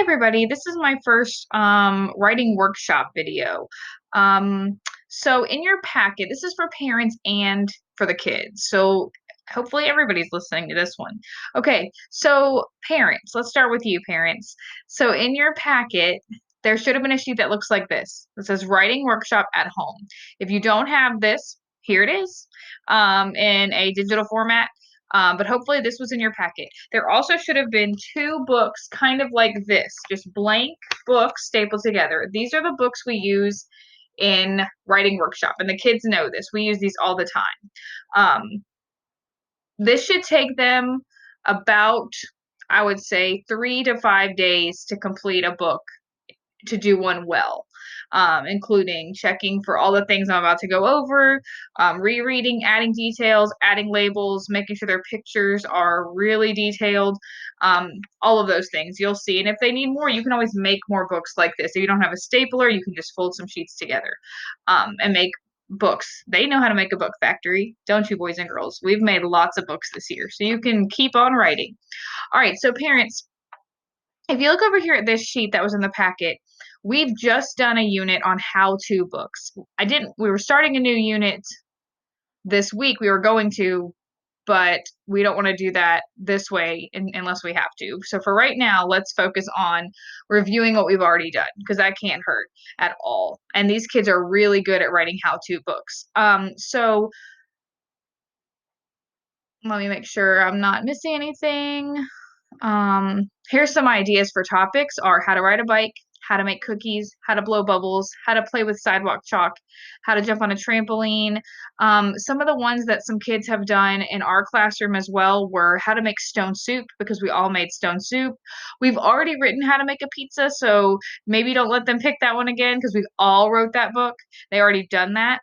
everybody, this is my first writing workshop video. Um, so in your packet, this is for parents and for the kids. So hopefully everybody's listening to this one. Okay, so parents, let's start with you, parents. So in your packet, there should have been a sheet that looks like this. It says writing workshop at home. If you don't have this, here it is in a digital format. But hopefully this was in your packet. There also should have been two books kind of like this, just blank books stapled together. These are the books we use in writing workshop, and the kids know this. We use these all the time. Um, this should take them about, I would say, 3 to 5 days to complete a book to do one well, including checking for all the things I'm about to go over, rereading, adding details, adding labels, making sure their pictures are really detailed, all of those things you'll see. And if they need more, you can always make more books like this. If you don't have a stapler, you can just fold some sheets together and make books. They know how to make a book factory, don't you, boys and girls? We've made lots of books this year, so you can keep on writing. All right, so parents, if you look over here at this sheet that was in the packet, we've just done a unit on how-to books. We were starting a new unit this week. We were going to, but we don't want to do that this way unless we have to. So for right now, let's focus on reviewing what we've already done because that can't hurt at all. And these kids are really good at writing how-to books. So let me make sure I'm not missing anything. Here's some ideas for topics are how to ride a bike, how to make cookies, how to blow bubbles, how to play with sidewalk chalk, how to jump on a trampoline. Some of the ones that some kids have done in our classroom as well were how to make stone soup because we all made stone soup. We've already written how to make a pizza, so maybe don't let them pick that one again because we all wrote that book. They already done that.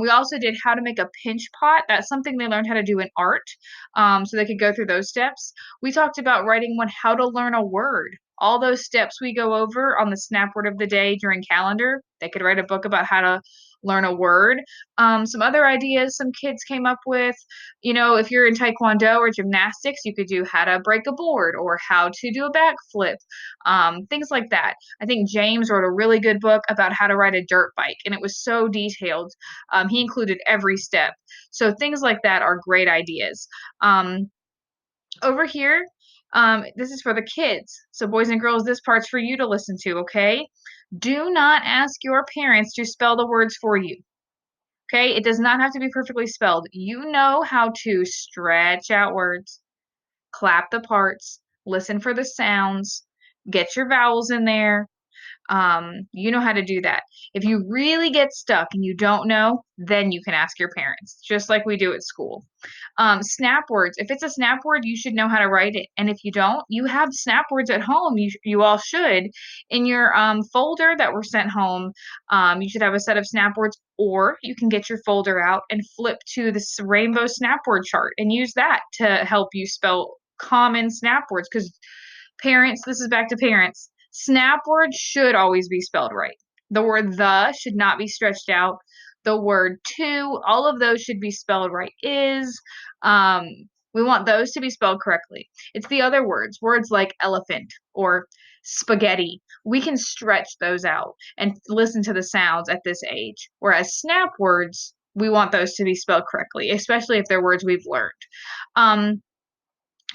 We also did how to make a pinch pot. That's something they learned how to do in art, so they could go through those steps. We talked about writing one, how to learn a word. All those steps we go over on the Snap Word of the Day during calendar. They could write a book about how to learn a word. Some other ideas some kids came up with, if you're in Taekwondo or gymnastics, you could do how to break a board or how to do a backflip, things like that. I think James wrote a really good book about how to ride a dirt bike, and it was so detailed. He included every step. So things like that are great ideas. Over here, this is for the kids. So boys and girls, this part's for you to listen to, okay? Do not ask your parents to spell the words for you. Okay? It does not have to be perfectly spelled. You know how to stretch out words, clap the parts, listen for the sounds, get your vowels in there, you know how to do that. If you really get stuck and you don't know, then you can ask your parents, just like we do at school. Snap words. If it's a snap word, you should know how to write it. And if you don't, you have snap words at home. You all should. In your folder that were sent home, you should have a set of snap words, or you can get your folder out and flip to this rainbow snap word chart and use that to help you spell common snap words. Because parents, this is back to parents. Snap words should always be spelled right. The word the should not be stretched out. The word to, all of those should be spelled right. Um, we want those to be spelled correctly. It's the other words like elephant or spaghetti. We can stretch those out and listen to the sounds at this age. Whereas snap words, we want those to be spelled correctly, especially if they're words we've learned.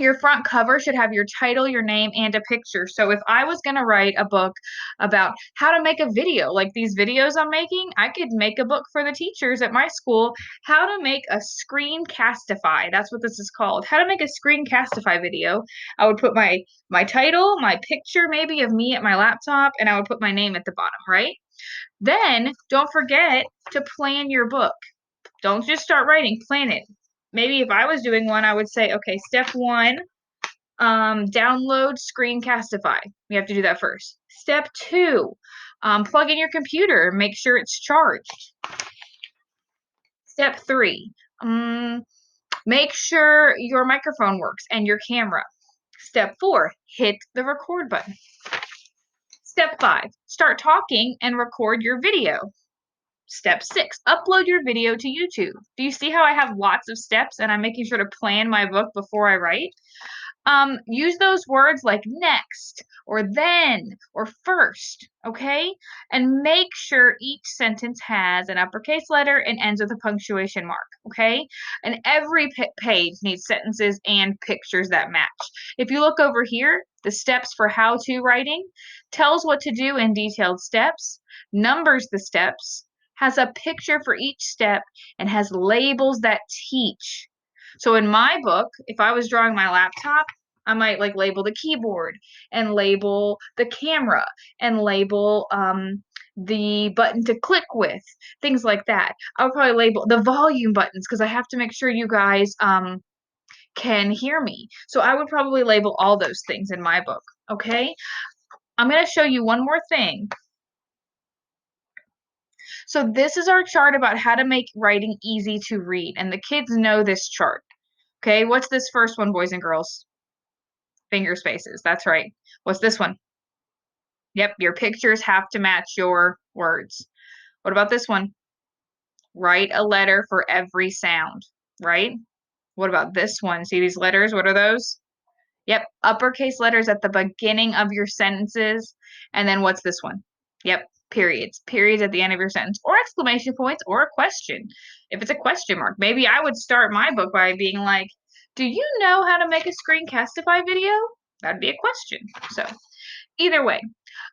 Your front cover should have your title, your name, and a picture. So if I was going to write a book about how to make a video, like these videos I'm making, I could make a book for the teachers at my school, how to make a screencastify. That's what this is called. How to make a screencastify video. I would put my title, my picture maybe of me at my laptop, and I would put my name at the bottom, right? Then don't forget to plan your book. Don't just start writing, plan it. Maybe if I was doing one, I would say, okay, step one, download Screencastify. You have to do that first. Step two, plug in your computer, make sure it's charged. Step three, make sure your microphone works and your camera. Step four, hit the record button. Step five, start talking and record your video. Step six, upload your video to YouTube. Do you see how I have lots of steps and I'm making sure to plan my book before I write? use those words like next or then or first, okay? And make sure each sentence has an uppercase letter and ends with a punctuation mark, okay? And every page needs sentences and pictures that match. If you look over here, the steps for how-to writing tells what to do in detailed steps, numbers the steps, has a picture for each step, and has labels that teach. So in my book, if I was drawing my laptop, I might like label the keyboard and label the camera and label the button to click with, things like that. I would probably label the volume buttons because I have to make sure you guys can hear me. So I would probably label all those things in my book, okay? I'm going to show you one more thing. So this is our chart about how to make writing easy to read, and the kids know this chart. Okay, what's this first one, boys and girls? Finger spaces. That's right. What's this one? Yep, your pictures have to match your words. What about this one? Write a letter for every sound, right? What about this one? See these letters? What are those? Yep, uppercase letters at the beginning of your sentences. And then what's this one? Yep, periods. Periods at the end of your sentence, or exclamation points, or a question. If it's a question mark, maybe I would start my book by being like, do you know how to make a Screencastify video? That'd be a question. So either way.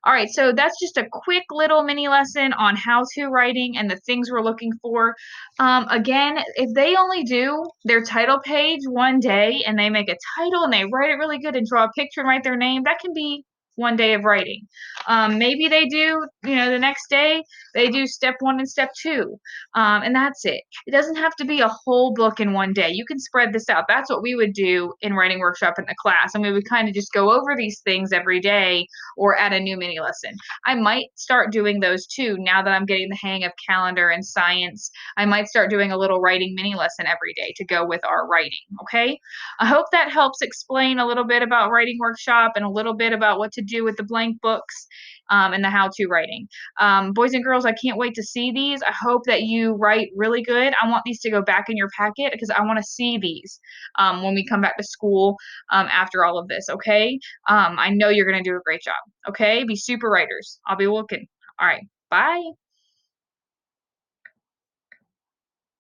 All right, so that's just a quick little mini lesson on how-to writing and the things we're looking for. Again, if they only do their title page one day and they make a title and they write it really good and draw a picture and write their name, that can be one day of writing. Maybe they do, the next day they do step 1 and step 2, and that's it. It doesn't have to be a whole book in one day. You can spread this out. That's what we would do in writing workshop in the class, and we would kind of just go over these things every day or add a new mini lesson. I might start doing those too now that I'm getting the hang of calendar and science. I might start doing a little writing mini lesson every day to go with our writing, okay? I hope that helps explain a little bit about writing workshop and a little bit about what to do with the blank books and the how-to writing. Boys and girls, I can't wait to see these. I hope that you write really good. I want these to go back in your packet because I want to see these when we come back to school after all of this, okay? I know you're going to do a great job, okay? Be super writers. I'll be looking. All right, bye.